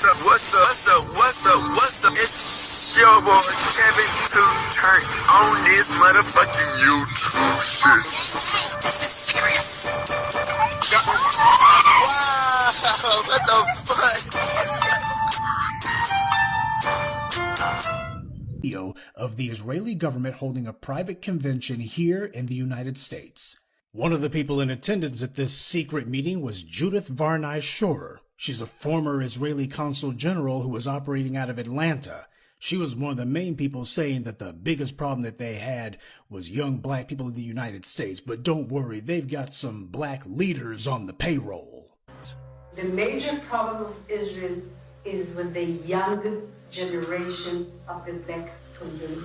What's up? It's your boy Kevin to turn on this motherfucking YouTube shit. This is serious. Wow, what the fuck? Video of the Israeli government holding a private convention here in the United States. One of the people in attendance at this secret meeting was Judith Varney Shorer. She's a former Israeli consul general who was operating out of Atlanta. She was one of the main people saying that the biggest problem that they had was young black people in the United States. But don't worry, they've got some black leaders on the payroll. The major problem of Israel is with the young generation of the black community.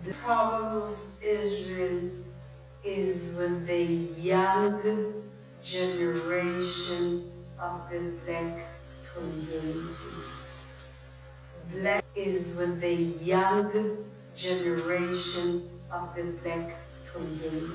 The problem of Israel is with the young generation of the black community. Black is with the young generation of the black community.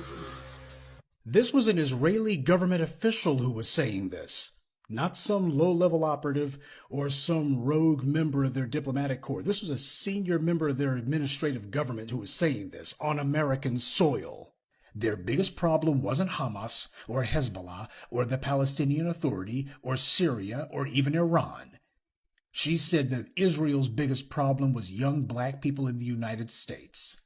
This was an Israeli government official who was saying this, not some low-level operative or some rogue member of their diplomatic corps. This was a senior member of their administrative government who was saying this on American soil. Their biggest problem wasn't Hamas or Hezbollah or the Palestinian Authority or Syria or even Iran. She said that Israel's biggest problem was young black people in the United States.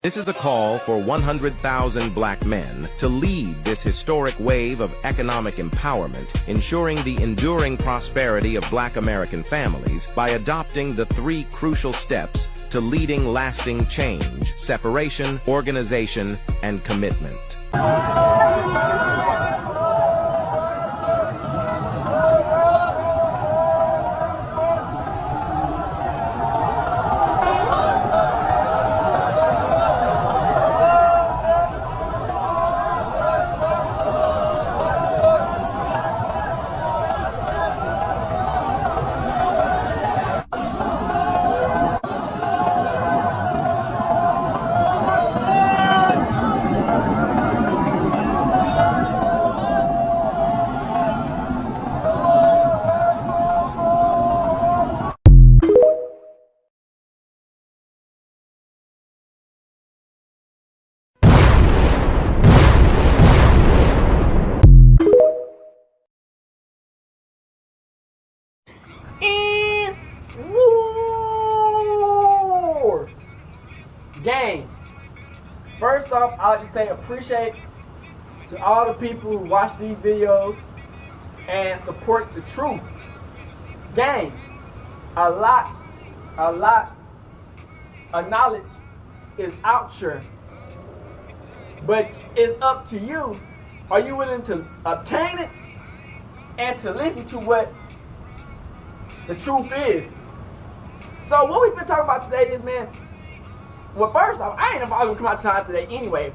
This is a call for 100,000 black men to lead this historic wave of economic empowerment, ensuring the enduring prosperity of black American families by adopting the 3 crucial steps to leading lasting change: separation, organization, and commitment. Gang, first off, I'll just say appreciate to all the people who watch these videos and support the truth. Gang, a lot of knowledge is out here, but it's up to you. Are you willing to obtain it and to listen to what the truth is? So what we've been talking about today is, man, well, first off, I ain't know if I was gonna come out time today anyway.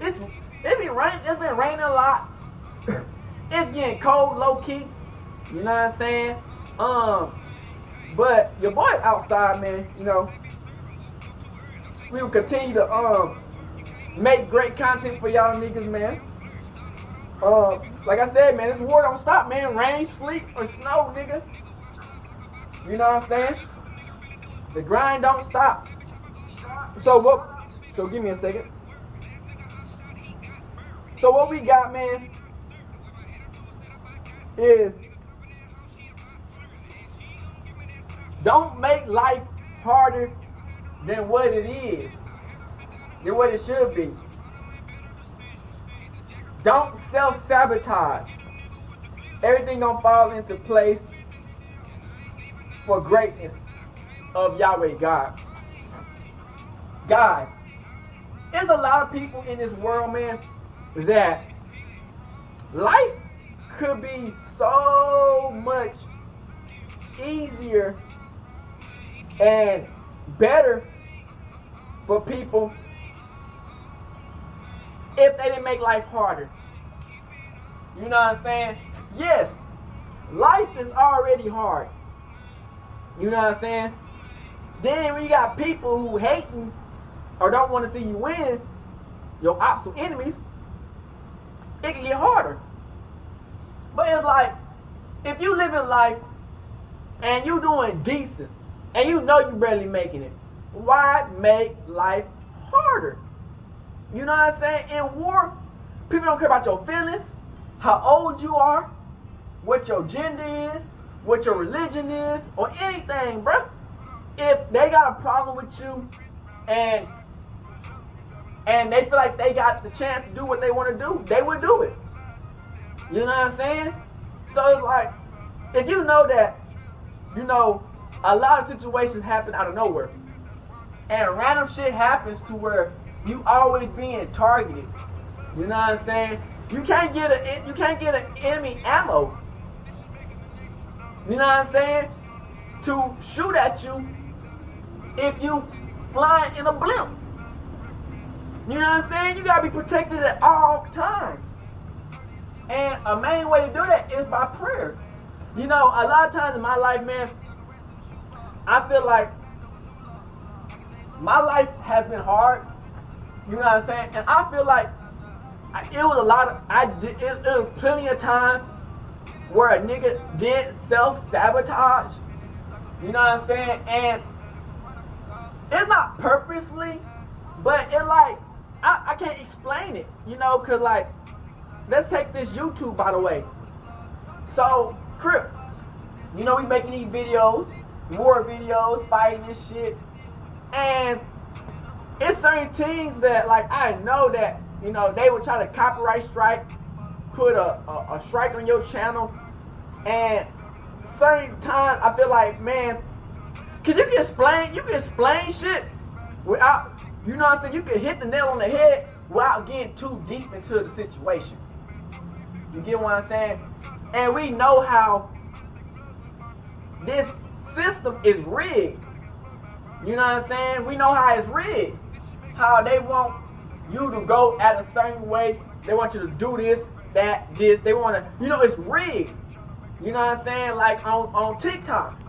It's been raining a lot. It's getting cold, low key. You know what I'm saying? But your boy's outside, man. You know, we will continue to make great content for y'all niggas, man. Like I said, man, this war don't stop, man. Rain, sleet, or snow, nigga. You know what I'm saying? The grind don't stop. So give me a second. So what we got, man, is don't make life harder than what it is, than what it should be. don't self-sabotage. Everything gonna fall into place for greatness of Yahweh God. Guys, there's a lot of people in this world, man, that life could be so much easier and better for people if they didn't make life harder. You know what I'm saying? Yes, life is already hard. You know what I'm saying? Then when you got people who hating or don't want to see you win, your ops or enemies, it can get harder. But it's like, if you live in life and you doing decent and you know you barely making it, why make life harder? You know what I'm saying? In war, people don't care about your feelings, how old you are, what your gender is, what your religion is, or anything, bro. If they got a problem with you and they feel like they got the chance to do what they want to do, they would do it. You know what I'm saying? So it's like, if you know that, you know, a lot of situations happen out of nowhere, and random shit happens to where you always being targeted. You know what I'm saying? You can't get an enemy ammo. You know what I'm saying? To shoot at you if you flying in a blimp. You know what I'm saying? You gotta be protected at all times. And a main way to do that is by prayer. You know, a lot of times in my life, man, I feel like my life has been hard. You know what I'm saying? And I feel like it was plenty of times where a nigga did self-sabotage. You know what I'm saying? And it's not purposely, but it like, I can't explain it, you know, cause like, let's take this YouTube, by the way. So, Crip, you know, we making these videos, war videos, fighting this shit, and it's certain teams that, like, I know that, you know, they would try to copyright strike, put a strike on your channel, and certain times I feel like, man, cause you can explain shit without, you know what I'm saying, you can hit the nail on the head without getting too deep into the situation. You get what I'm saying? And we know how this system is rigged. You know what I'm saying? We know how it's rigged. How they want you to go at a certain way. They want you to do this, that, this. They want to, you know, it's rigged. You know what I'm saying? Like on TikTok.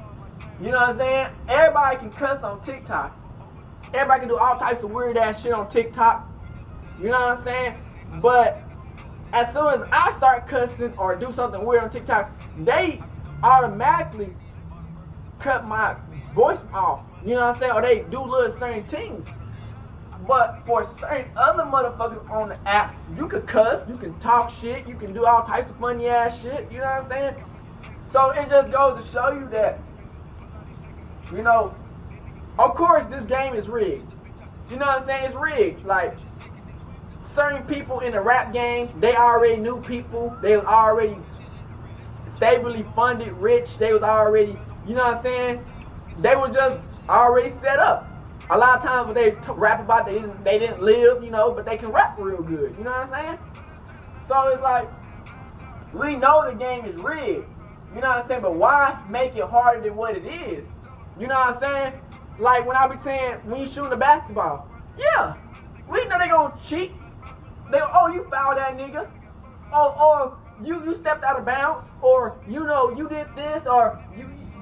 You know what I'm saying? Everybody can cuss on TikTok. Everybody can do all types of weird ass shit on TikTok. You know what I'm saying? But as soon as I start cussing or do something weird on TikTok, they automatically cut my voice off. You know what I'm saying? Or they do little certain things. But for certain other motherfuckers on the app, you can cuss, you can talk shit, you can do all types of funny ass shit. You know what I'm saying? So it just goes to show you that, you know, of course this game is rigged. You know what I'm saying? It's rigged. Like, certain people in the rap game, they already knew people. They was already stably funded, rich. They was already, you know what I'm saying? They were just already set up. A lot of times when they rap about they didn't live, you know, but they can rap real good. You know what I'm saying? So it's like, we know the game is rigged. You know what I'm saying? But why make it harder than what it is? You know what I'm saying? Like when I be saying, when you shooting the basketball, yeah, we know they gonna cheat. They, oh, you fouled that nigga. Or you stepped out of bounds. Or, you know, you did this. Or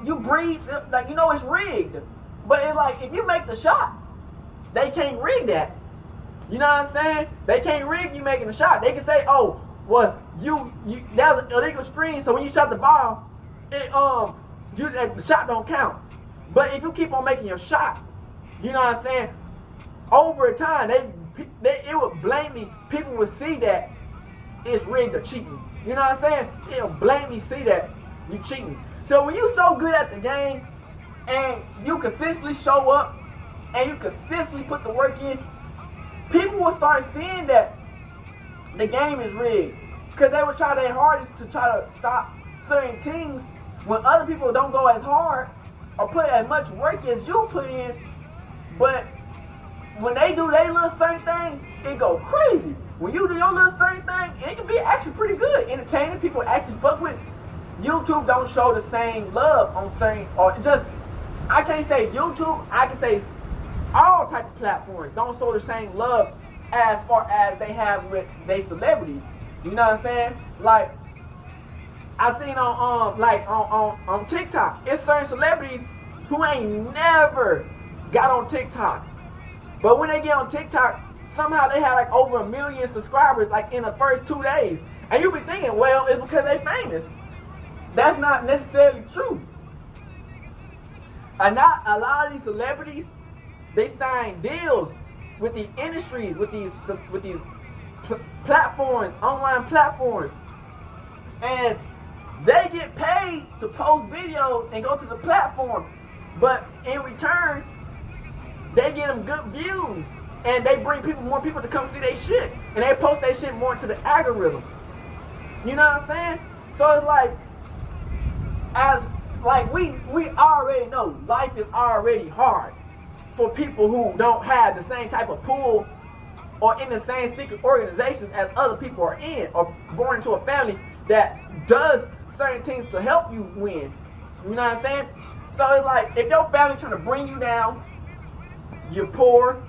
you breathed. Like, you know, it's rigged. But it's like, if you make the shot, they can't rig that. You know what I'm saying? They can't rig you making the shot. They can say, oh, well, that was an illegal screen, so when you shot the ball, the shot don't count. But if you keep on making your shot, you know what I'm saying? Over time, it would blame me. People would see that it's rigged or cheating. You know what I'm saying? It'll blame me, see that you cheating. So when you so good at the game and you consistently show up and you consistently put the work in, people will start seeing that the game is rigged. Because they would try their hardest to try to stop certain teams when other people don't go as hard or put as much work as you put in. But when they do their little certain thing, it go crazy. When you do your little certain thing, it can be actually pretty good. Entertaining, people actually fuck with it. YouTube don't show the same love on certain, or just, I can't say YouTube, I can say all types of platforms don't show the same love as far as they have with their celebrities. You know what I'm saying? Like, I seen on TikTok, it's certain celebrities who ain't never got on TikTok. But when they get on TikTok, somehow they have like over 1 million subscribers like in the first 2 days. And you be thinking, well, it's because they famous. That's not necessarily true. And not a lot of these celebrities, they sign deals with the industries, with these platforms, online platforms, and they get paid to post videos and go to the platform. But in return, they get them good views, and they bring more people to come see their shit, and they post their shit more into the algorithm. You know what I'm saying? So it's like, we already know life is already hard for people who don't have the same type of pull or in the same secret organizations as other people are in, or born into a family that does certain things to help you win. You know what I'm saying? So it's like, if your family trying to bring you down, you're poor,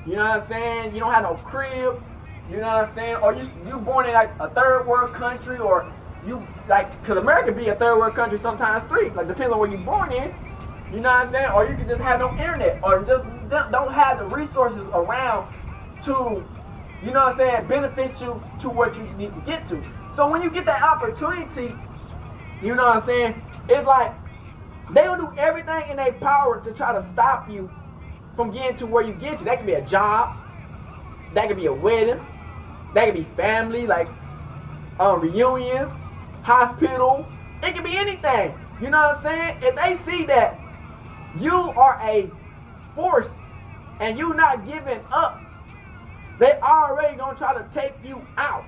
you know what I'm saying? You don't have no crib, you know what I'm saying? Or you born in like a third world country, or you like, cause America be a third world country, sometimes three, like depends on where you're born in. You know what I'm saying? Or you can just have no internet, or just don't have the resources around to, you know what I'm saying, benefit you to what you need to get to. So when you get that opportunity, you know what I'm saying, it's like they'll do everything in their power to try to stop you from getting to where you get to. That could be a job, that could be a wedding, that could be family, like reunions, hospital, it could be anything. You know what I'm saying? If they see that you are a force and you not giving up, they already gonna try to take you out.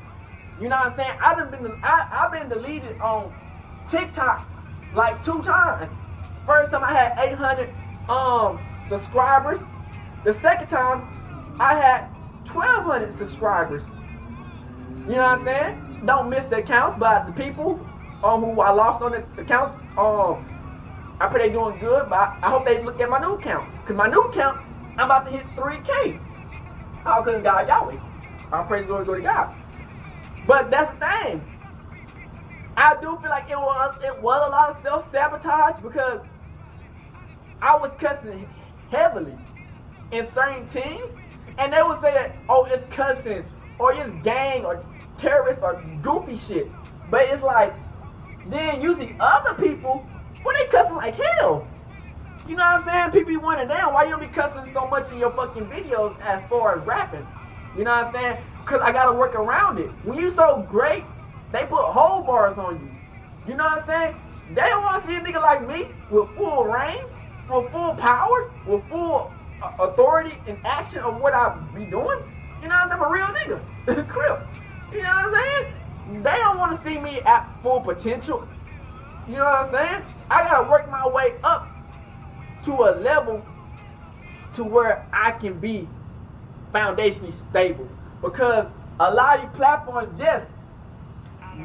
You know what I'm saying? I've been deleted on TikTok like 2 times. First time I had 800 subscribers. The second time I had 1,200 subscribers. You know what I'm saying? Don't miss the accounts, but the people who I lost on the accounts, I pray they doing good, but I hope they look at my new account. Because my new account, I'm about to hit 3K. Oh, because God, Yahweh. All praise glory to God. But that's the thing. I do feel like it was a lot of self-sabotage, because I was cussing heavily in certain teams, and they would say that, oh, it's cussing, or it's gang, or terrorist, or goofy shit. But it's like, then you see other people, well, they cussing like hell. You know what I'm saying? People be wondering, damn, why you don't be cussing so much in your fucking videos as far as rapping? You know what I'm saying? Because I got to work around it. When you so great, they put whole bars on you. You know what I'm saying? They don't want to see a nigga like me with full reign, with full power, with full authority and action of what I be doing. You know what I'm saying? I'm a real nigga. Crip. You know what I'm saying? They don't want to see me at full potential. You know what I'm saying? I got to work my way up to a level to where I can be foundationally stable. Because a lot of these platforms, just,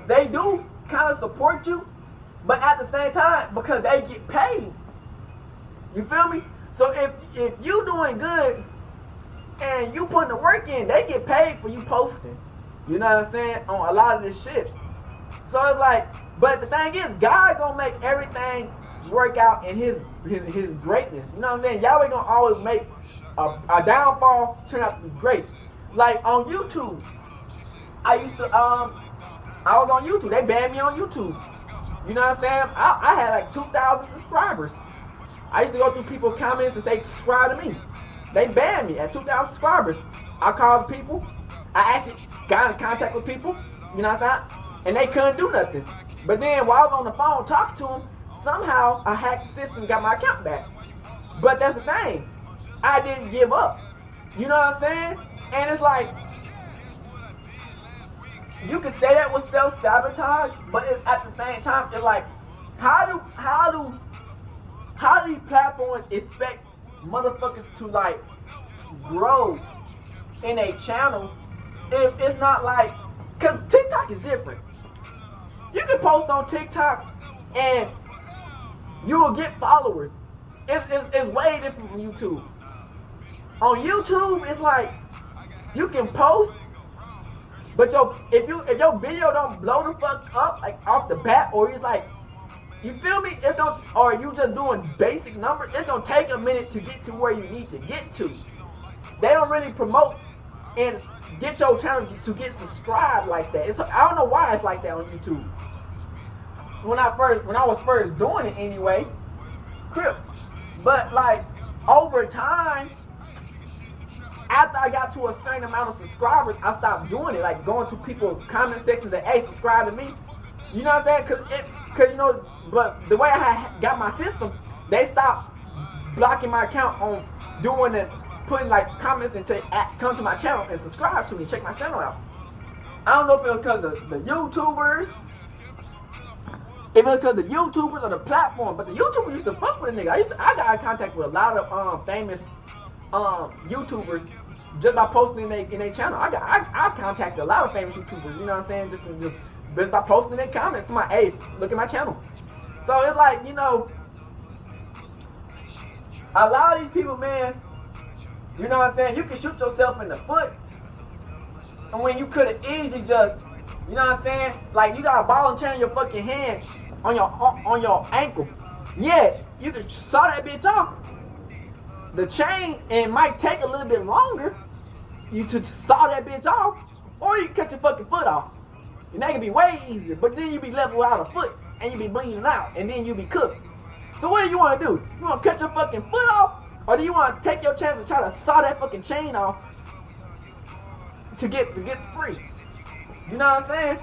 they do kind of support you, but at the same time, because they get paid. You feel me? So if you doing good and you putting the work in, they get paid for you posting. You know what I'm saying? On a lot of this shit. So it's like, but the thing is, God gonna make everything work out in his greatness. You know what I'm saying? Yahweh gonna always make a downfall turn out to be great. Like on YouTube, I was on YouTube. They banned me on YouTube. You know what I'm saying? I had like 2,000 subscribers. I used to go through people's comments and say subscribe to me. They banned me at 2,000 subscribers. I called people. I actually got in contact with people. You know what I'm saying? And they couldn't do nothing. But then while I was on the phone talking to them, somehow I hacked the system and got my account back. But that's the thing. I didn't give up. You know what I'm saying? And it's like, you can say that was self-sabotage, but it's, at the same time, it's like, how do these platforms expect motherfuckers to like grow in a channel if it's not like, cause TikTok is different. You can post on TikTok and you will get followers. It's way different from YouTube. On YouTube, it's like you can post, but if your video don't blow the fuck up like off the bat, or it's like, you feel me? It's don't, or you just doing basic numbers. It's gonna take a minute to get to where you need to get to. They don't really promote and get your channel to get subscribed like that. I don't know why it's like that on YouTube. When I was first doing it anyway, crip. But like over time, after I got to a certain amount of subscribers, I stopped doing it. Like going to people's comment sections and, hey, subscribe to me. You know what I'm saying? Cause you know, but the way I got my system, they stopped blocking my account on doing it, putting like comments and come to my channel and subscribe to me, check my channel out. I don't know if it was because of the YouTubers, if it was because of the YouTubers or the platform, but the YouTubers used to fuck with a nigga. I got in contact with a lot of famous YouTubers just by posting in their channel. I contacted a lot of famous YouTubers, you know what I'm saying? Just by posting their comments to my, hey, look at my channel. So it's like, you know, a lot of these people, man, you know what I'm saying, you can shoot yourself in the foot, and when you could have easily just, you know what I'm saying, like you got a ball and chain in your fucking hand on your ankle. Yeah, you can saw that bitch off. The chain, and it might take a little bit longer you to saw that bitch off, or you can cut your fucking foot off. And that can be way easier, but then you be left without a foot, and you be bleeding out, and then you be cooked. So what do you want to do? You want to cut your fucking foot off, or do you want to take your chance and try to saw that fucking chain off to get free? You know what I'm saying?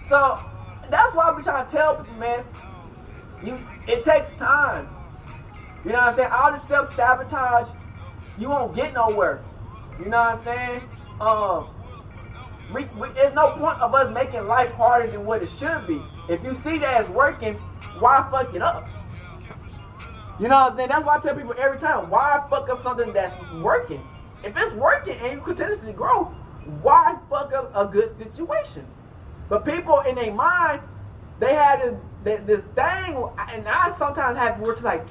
So that's why I be trying to tell people, man, it takes time. You know what I'm saying? All this self-sabotage, you won't get nowhere. You know what I'm saying? There's no point of us making life harder than what it should be. If you see that it's working, why fuck it up? You know what I'm saying? That's why I tell people every time, why fuck up something that's working? If it's working and you continuously grow, why fuck up a good situation? But people in their mind, they had this thing, and I sometimes have words like,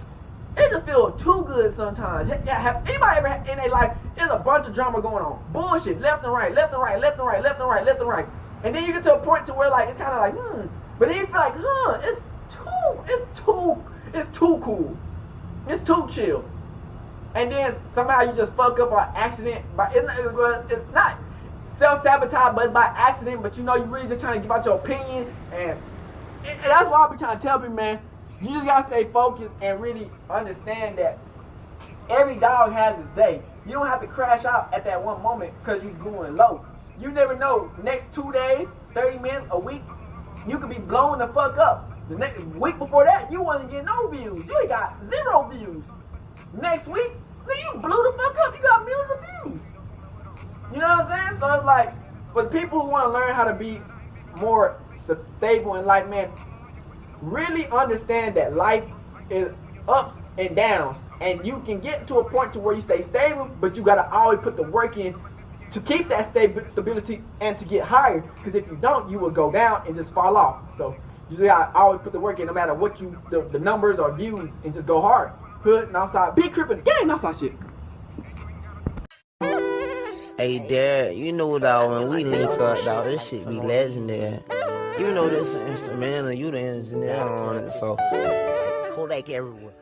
it just feels too good sometimes. Have anybody ever in their life, there's a bunch of drama going on. Bullshit, left and right, left and right, left and right, left and right, left and right. And then you get to a point to where like it's kind of like, but then you feel like, it's too cool. It's too chill. And then somehow you just fuck up by accident. It's not self-sabotage, but it's by accident. But you know, you really just trying to give out your opinion. And that's why I be trying to tell people, man, you just gotta stay focused and really understand that every dog has its day. You don't have to crash out at that one moment because you're going low. You never know. Next 2 days, 30 minutes, a week, you could be blowing the fuck up. The next week before that, you wasn't getting no views. You ain't got 0 views. Next week, you blew the fuck up. You got millions of views. You know what I'm saying? So it's like, for people who want to learn how to be more stable in life, man, really understand that life is ups and downs, and you can get to a point to where you stay stable, but you gotta always put the work in to keep that stability and to get higher, because if you don't, you will go down and just fall off. So you just gotta always put the work in, no matter what the numbers or views, and just go hard. Hood and outside, big crip in the game, outside shit. Hey Dad, you know dog, when we link up, dog, this shit be legendary. You know this instrumental, you the engineer on it, so Kodak everywhere.